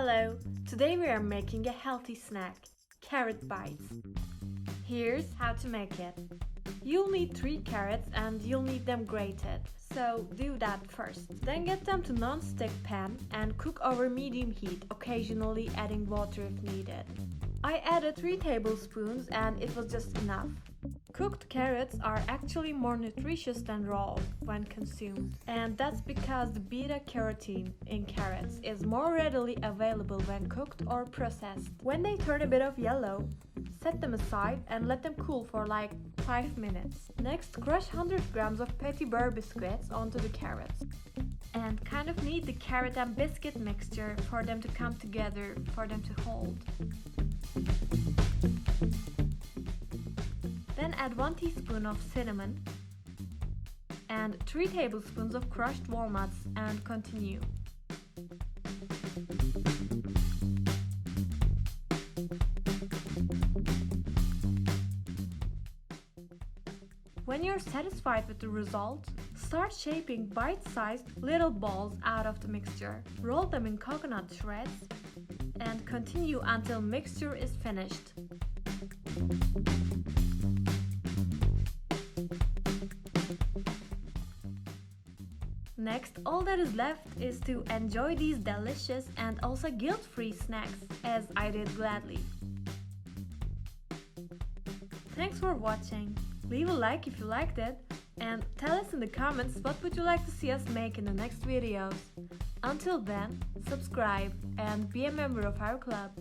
Hello! Today we are making a healthy snack, carrot bites. Here's how to make it. You'll need 3 carrots and you'll need them grated. So do that first. Then get them to non-stick pan and cook over medium heat, occasionally adding water if needed. I added 3 tablespoons and it was just enough. Cooked carrots are actually more nutritious than raw when consumed, and that's because the beta-carotene in carrots is more readily available when cooked or processed. When they turn a bit of yellow, set them aside and let them cool for like 5 minutes. Next, crush 100 grams of Petit Beurre Biscuits onto the carrots. And kind of knead the carrot and biscuit mixture for them to come together, for them to hold. Then add 1 teaspoon of cinnamon and 3 tablespoons of crushed walnuts and continue. When you're satisfied with the result, start shaping bite-sized little balls out of the mixture. Roll them in coconut shreds and continue until mixture is finished. Next, all that is left is to enjoy these delicious and also guilt-free snacks, as I did gladly. Thanks for watching. Leave a like if you liked it, and tell us in the comments what would you like to see us make in the next videos. Until then, subscribe and be a member of our club.